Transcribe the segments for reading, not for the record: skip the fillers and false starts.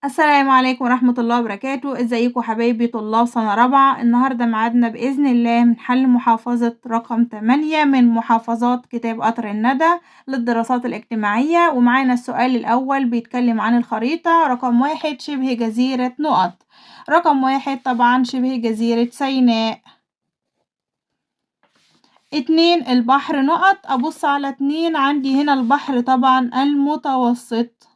السلام عليكم ورحمة الله وبركاته، ازيكم حبايبي طلاب سنة رابعة. النهاردة ميعادنا بإذن الله من حل محافظة رقم 8 من محافظات كتاب قطر الندى للدراسات الاجتماعية، ومعانا السؤال الأول بيتكلم عن الخريطة. رقم 1 شبه جزيرة نقط. رقم 1 طبعا شبه جزيرة سيناء. 2 البحر نقط. أبص على 2 عندي هنا البحر طبعا المتوسط.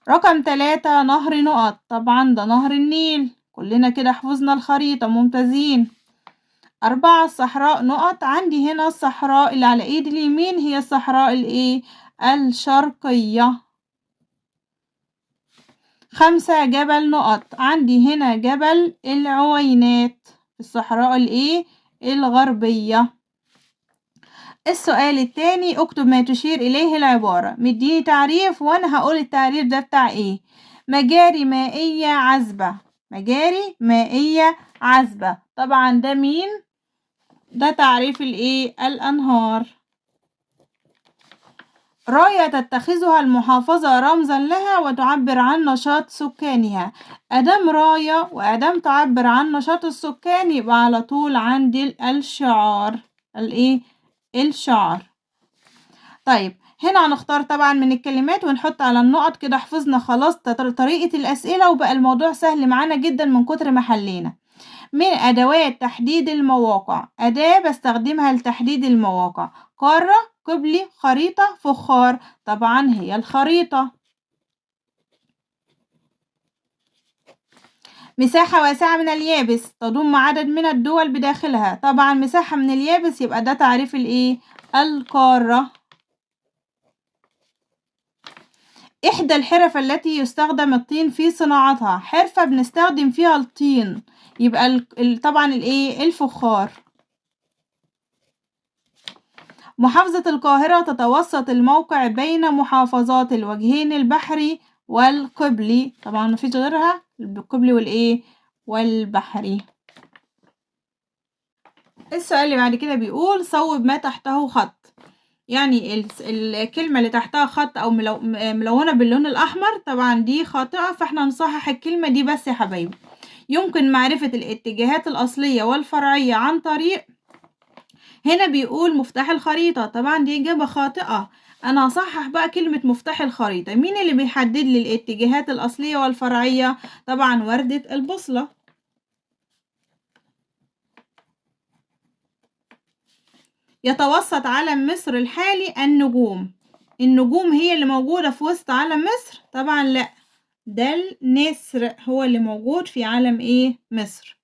رقم 3 نهر نقط. طبعا ده نهر النيل، كلنا كده حفظنا الخريطة، ممتازين. 4 الصحراء نقط. عندي هنا الصحراء اللي على ايدي اليمين هي الصحراء الشرقية. 5 جبل نقط. عندي هنا جبل العوينات في الصحراء الغربية. السؤال التاني اكتب ما تشير إليه العبارة. مديني تعريف وانا هقول التعريف ده بتاع ايه. مجاري مائية عذبة. مجاري مائية عذبة، طبعا ده مين؟ ده تعريف الأنهار. راية تتخذها المحافظة رمزا لها وتعبر عن نشاط سكانها. أدام راية وأدام تعبر عن نشاط السكان يبقى على طول عندي الشعار. الشعار. طيب هنا هنختار طبعا من الكلمات ونحط على النقط كده. حفظنا خلاص طريقة الأسئلة وبقى الموضوع سهل معانا جدا من كتر ما حلينا. من أدوات تحديد المواقع. أداة بستخدمها لتحديد المواقع. قارة، قبلي، خريطة، فخار. طبعا هي الخريطة. مساحة واسعة من اليابس تضم عدد من الدول بداخلها. طبعا مساحة من اليابس يبقى ده تعريف القارة. إحدى الحرف التي يستخدم الطين في صناعتها. حرفة بنستخدم فيها الطين يبقى طبعا الفخار. محافظة القاهرة تتوسط الموقع بين محافظات الوجهين البحري والقبلي. طبعا مفيش غيرها القبلي والبحري. السؤال اللي بعد كده بيقول صوب ما تحته خط. يعني الكلمة اللي تحتها خط أو ملونة باللون الأحمر طبعا دي خاطئة، فاحنا نصحح الكلمة دي بس يا حبايبي. يمكن معرفة الاتجاهات الأصلية والفرعية عن طريق. هنا بيقول مفتاح الخريطة، طبعا دي إجابة خاطئة. أنا هصحح بقى كلمة مفتاح الخريطة. مين اللي بيحدد لي الاتجاهات الأصلية والفرعية؟ طبعا وردة البوصلة. يتوسط علم مصر الحالي النجوم. النجوم هي اللي موجودة في وسط علم مصر؟ طبعا لا، ده النسر هو اللي موجود في علم مصر.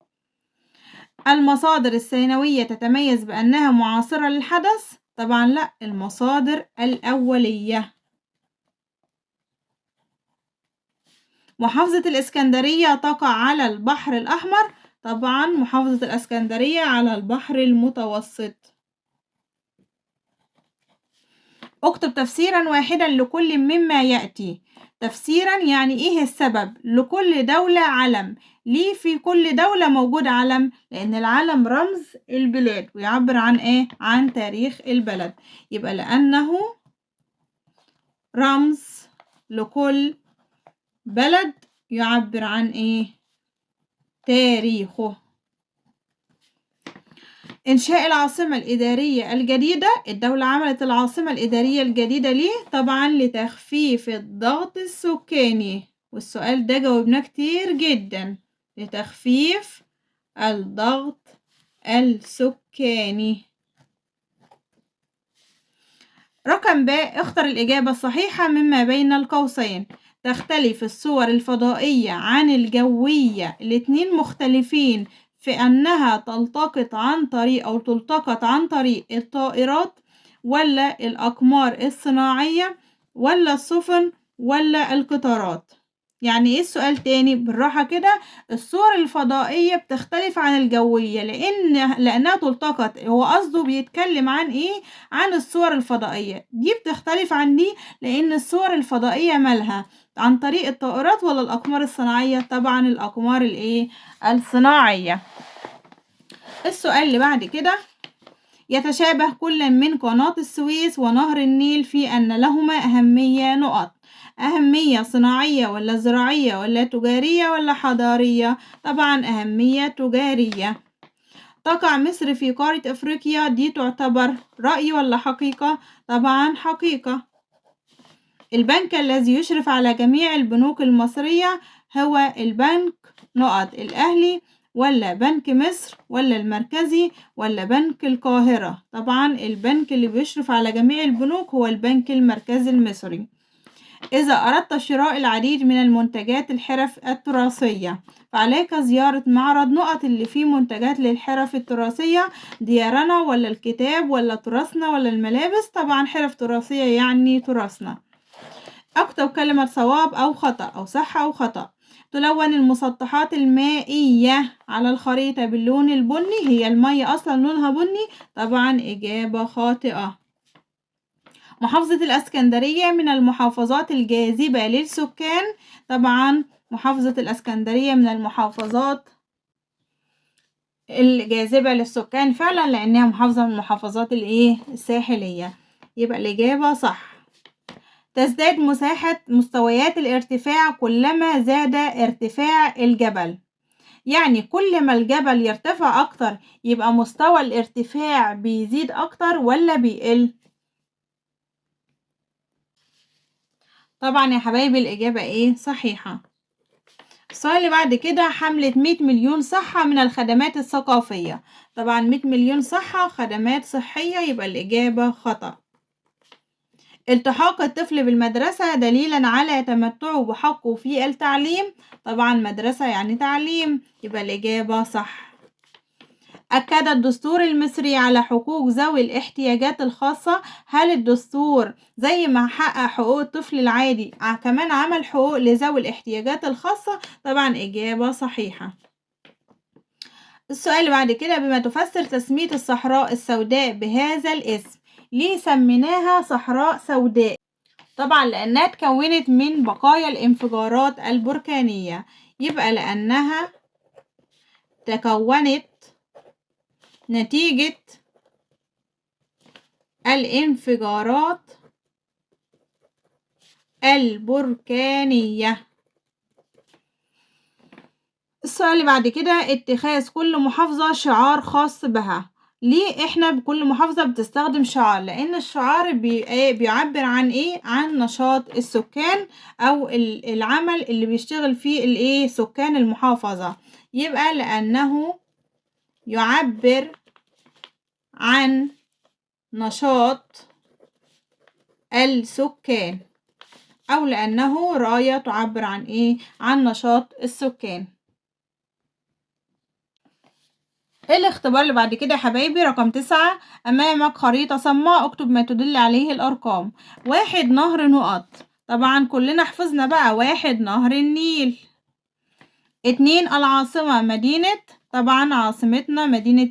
المصادر الثانوية تتميز بأنها معاصرة للحدث. طبعا لا، المصادر الأولية. محافظة الإسكندرية تقع على البحر الأحمر. طبعا محافظة الإسكندرية على البحر المتوسط. اكتب تفسيرا واحدا لكل مما يأتي. تفسيرا يعني ايه السبب. لكل دولة علم. ليه في كل دولة موجود علم؟ لأن العلم رمز البلاد ويعبر عن عن تاريخ البلد. يبقى لأنه رمز لكل بلد يعبر عن تاريخه. إنشاء العاصمة الإدارية الجديدة. الدولة عملت العاصمة الإدارية الجديدة ليه؟ طبعا لتخفيف الضغط السكاني، والسؤال ده جاوبناه كتير جدا. لتخفيف الضغط السكاني. رقم ب اختر الإجابة الصحيحة مما بين القوسين. تختلف الصور الفضائية عن الجوية. الاتنين مختلفين في أنها تلتقط عن طريق الطائرات ولا الأقمار الصناعية ولا السفن ولا القطارات. يعني ايه السؤال تاني بالراحة كده. الصور الفضائية بتختلف عن الجوية لأنها تلتقط. هو قصده بيتكلم عن عن الصور الفضائية دي بتختلف عن دي لأن الصور الفضائية مالها عن طريق الطائرات ولا الأقمار الصناعية. طبعا الأقمار الصناعية. السؤال اللي بعد كده. يتشابه كل من قناة السويس ونهر النيل في أن لهما أهمية نقط. أهمية صناعية ولا زراعية ولا تجارية ولا حضارية؟ طبعا أهمية تجارية. تقع مصر في قارة أفريقيا، دي تعتبر رأي ولا حقيقة؟ طبعا حقيقة. البنك الذي يشرف على جميع البنوك المصرية هو البنك الأهلي ولا بنك مصر ولا المركزي ولا بنك القاهرة؟ طبعا البنك اللي بيشرف على جميع البنوك هو البنك المركزي المصري. إذا أردت شراء العديد من المنتجات الحرف التراثية فعليك زيارة معرض اللي فيه منتجات للحرف التراثية، ديارنا ولا الكتاب ولا تراثنا ولا الملابس؟ طبعا حرف تراثية يعني تراثنا. اكتب كلمة صواب أو خطأ أو صح أو خطأ. تلون المسطحات المائية على الخريطة باللون البني، هي المية أصلا لونها بني؟ طبعا إجابة خاطئة. محافظة الإسكندرية من المحافظات الجاذبة للسكان؟ طبعا محافظة الإسكندرية من المحافظات الجاذبة للسكان فعلا، لأنها محافظة من المحافظات الساحلية، يبقى الإجابة صح. تزداد مساحة مستويات الارتفاع كلما زاد ارتفاع الجبل، يعني كل ما الجبل يرتفع أكتر يبقى مستوى الارتفاع بيزيد أكتر ولا بيقل؟ طبعا يا حبايبي الإجابة صحيحة. السؤال اللي بعد كده، حملة 100 مليون صحة من الخدمات الثقافية. طبعا 100 مليون صحة خدمات صحية، يبقى الإجابة خطأ. التحاق الطفل بالمدرسة دليلا على تمتعه بحقه في التعليم. طبعا مدرسة يعني تعليم، يبقى الإجابة صح. أكد الدستور المصري على حقوق ذوي الاحتياجات الخاصة. هل الدستور زي ما حقق حقوق الطفل العادي كمان عمل حقوق لذوي الاحتياجات الخاصة؟ طبعا إجابة صحيحة. السؤال اللي بعد كده، بما تفسر تسمية الصحراء السوداء بهذا الاسم؟ ليه سميناها صحراء سوداء؟ طبعا لأنها اتكونت من بقايا الانفجارات البركانية، يبقى لأنها تكونت نتيجة الانفجارات البركانية. السؤال اللي بعد كده، اتخاذ كل محافظة شعار خاص بها. ليه احنا بكل محافظة بتستخدم شعار؟ لأن الشعار بيعبر عن عن نشاط السكان أو العمل اللي بيشتغل فيه سكان المحافظة، يبقى لأنه يعبر عن نشاط السكان، أو لأنه راية تعبر عن عن نشاط السكان. الاختبار اللي بعد كده يا حبايبي رقم 9. أمامك خريطة صماء، اكتب ما تدل عليه الأرقام. 1 نهر طبعا كلنا حفظنا بقى 1 نهر النيل. 2 العاصمة مدينة، طبعا عاصمتنا مدينة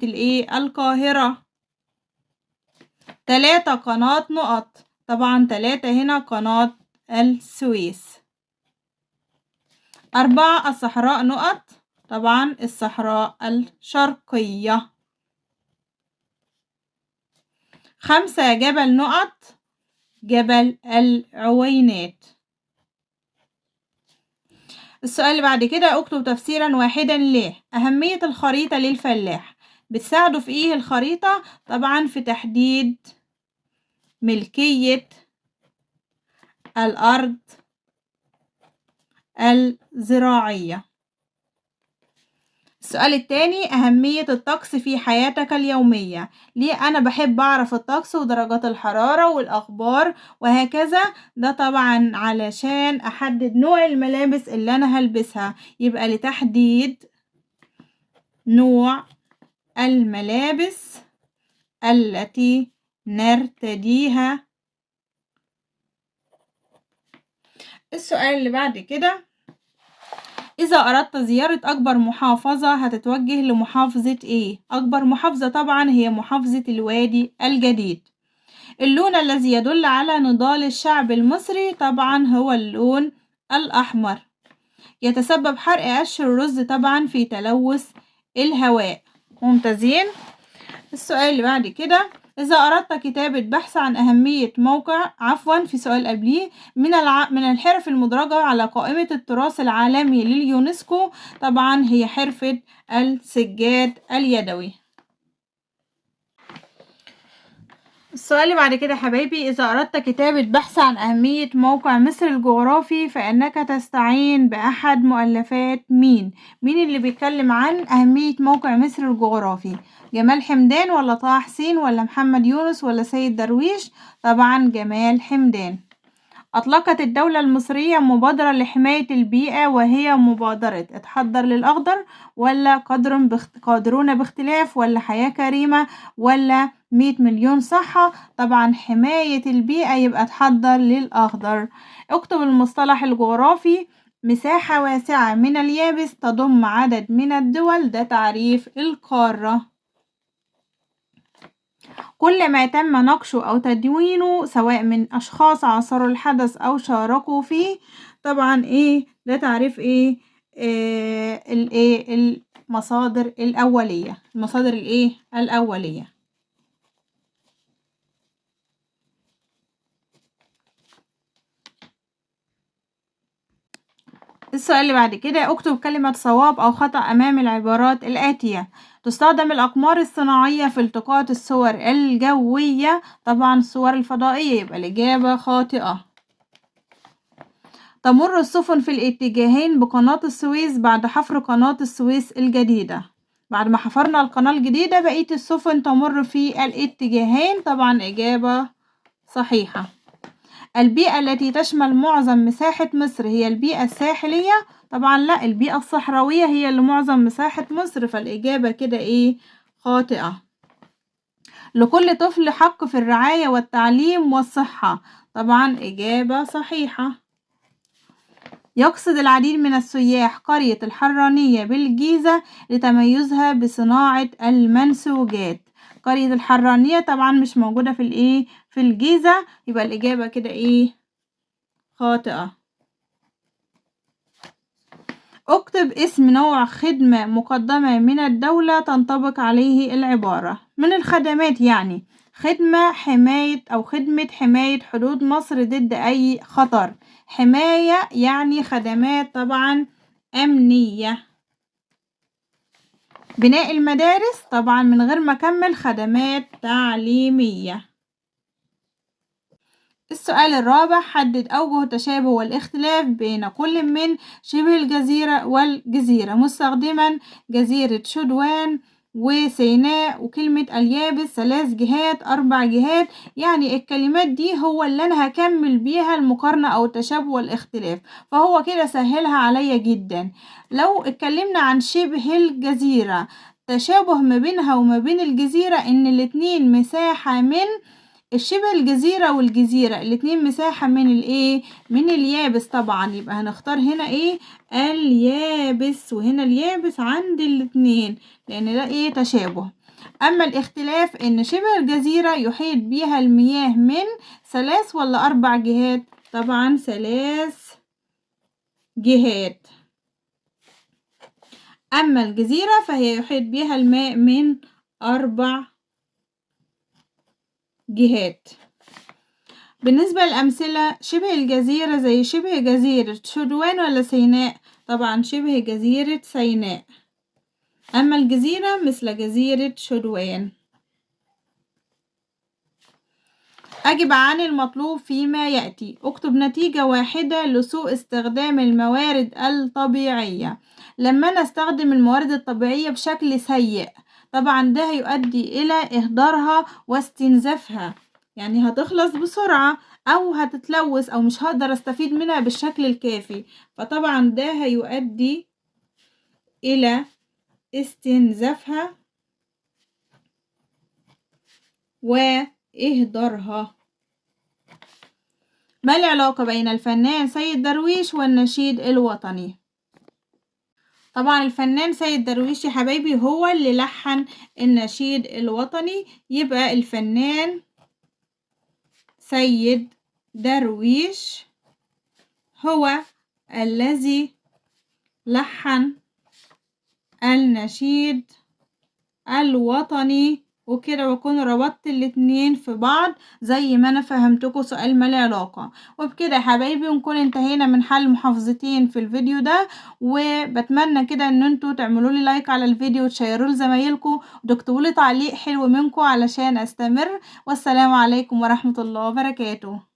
القاهرة. 3 قناة طبعا 3 هنا قناة السويس. 4 الصحراء طبعا الصحراء الشرقية. 5 جبل جبل العوينات. السؤال اللي بعد كده، اكتب تفسيرا واحدا ليه. أهمية الخريطة للفلاح، بتساعده في الخريطة؟ طبعا في تحديد ملكية الأرض الزراعية. السؤال التاني، أهمية الطقس في حياتك اليومية. ليه أنا بحب أعرف الطقس ودرجات الحرارة والأخبار وهكذا؟ ده طبعا علشان أحدد نوع الملابس اللي أنا هلبسها، يبقى لتحديد نوع الملابس التي نرتديها. السؤال اللي بعد كده، إذا أردت زيارة أكبر محافظة هتتوجه لمحافظة أكبر محافظة طبعا هي محافظة الوادي الجديد. اللون الذي يدل على نضال الشعب المصري طبعا هو اللون الأحمر. يتسبب حرق قش الرز طبعا في تلوث الهواء. ممتازين. السؤال اللي بعد كده، إذا أردت كتابة بحث عن أهمية موقع في سؤال قبليه من الحرف المدرجة على قائمة التراث العالمي لليونسكو، طبعا هي حرفة السجاد اليدوي. السؤال اللي بعد كده حبايبي، إذا أردت كتابة بحث عن أهمية موقع مصر الجغرافي فإنك تستعين بأحد مؤلفات مين اللي بيتكلم عن أهمية موقع مصر الجغرافي؟ جمال حمدان ولا طه حسين ولا محمد يونس ولا سيد درويش؟ طبعا جمال حمدان. أطلقت الدولة المصرية مبادرة لحماية البيئة وهي مبادرة اتحضر للأخضر ولا قادرون باختلاف ولا حياة كريمة ولا 100 مليون صحة؟ طبعا حماية البيئة يبقى اتحضر للأخضر. اكتب المصطلح الجغرافي. مساحة واسعة من اليابس تضم عدد من الدول، ده تعريف القارة. كل ما تم نقشه أو تدوينه سواء من أشخاص عاصروا الحدث أو شاركوا فيه، طبعا ده تعريف المصادر الأولية. الأولية. السؤال اللي بعد كده، اكتب كلمة صواب أو خطأ أمام العبارات الآتية. تستخدم الأقمار الصناعية في التقاط الصور الجوية، طبعا الصور الفضائية، يبقى الإجابة خاطئة. تمر السفن في الاتجاهين بقناة السويس بعد حفر قناة السويس الجديدة. بعد ما حفرنا القناة الجديدة بقية السفن تمر في الاتجاهين، طبعا إجابة صحيحة. البيئة التي تشمل معظم مساحة مصر هي البيئة الساحلية، طبعا لا، البيئة الصحراوية هي اللي معظم مساحة مصر، فالإجابة كده خاطئة. لكل طفل حق في الرعاية والتعليم والصحة، طبعا إجابة صحيحة. يقصد العديد من السياح قرية الحرانية بالجيزة لتميزها بصناعة المنسوجات. قرية الحرانية طبعا مش موجودة في الجيزة، يبقى الإجابة كده خاطئة. اكتب اسم نوع خدمة مقدمة من الدولة تنطبق عليه العبارة. من الخدمات يعني خدمة حماية حدود مصر ضد أي خطر. حماية يعني خدمات طبعا أمنية. بناء المدارس طبعا من غير ما أكمل خدمات تعليمية. السؤال الرابع، حدد أوجه التشابه والاختلاف بين كل من شبه الجزيرة والجزيرة مستخدما جزيرة شدوان وسيناء وكلمة اليابس 3 جهات 4 جهات. يعني الكلمات دي هو اللي أنا هكمل بيها المقارنة أو التشابه والاختلاف، فهو كده سهلها عليا جدا. لو اتكلمنا عن شبه الجزيرة، تشابه ما بينها وما بين الجزيرة إن الاتنين مساحة من الشبه الجزيرة والجزيرة، الاتنين مساحة من اليابس، طبعا يبقى هنختار هنا اليابس، وهنا اليابس عند الاتنين لان ده تشابه. اما الاختلاف ان شبه الجزيرة يحيط بيها المياه من 3 ولا 4 جهات، طبعا 3 جهات. اما الجزيرة فهي يحيط بيها الماء من 4 جهات. بالنسبة للأمثلة، شبه الجزيرة زي شبه جزيرة شدوان ولا سيناء؟ طبعا شبه جزيرة سيناء. أما الجزيرة مثل جزيرة شدوان. أجب عن المطلوب فيما يأتي. اكتب نتيجة واحدة لسوء استخدام الموارد الطبيعية. لما نستخدم الموارد الطبيعية بشكل سيء، طبعا ده هيؤدي إلى إهدارها واستنزافها، يعني هتخلص بسرعة أو هتتلوث أو مش هقدر أستفيد منها بالشكل الكافي، فطبعا ده هيؤدي إلى استنزافها وإهدارها. ما العلاقة بين الفنان سيد درويش والنشيد الوطني؟ طبعا الفنان سيد درويش يا حبايبي هو اللي لحن النشيد الوطني، يبقى الفنان سيد درويش هو الذي لحن النشيد الوطني وكده باكون ربطت الاتنين في بعض زي ما أنا فهمتكم سؤال ما له علاقة. وبكده يا حبايبي نكون انتهينا من حل محافظتين في الفيديو ده، وباتمنى كده إن انتوا تعملوا لي لايك على الفيديو وتشيروه لزمايلكم وتكتبوا لي تعليق حلو منكم علشان أستمر. والسلام عليكم ورحمة الله وبركاته.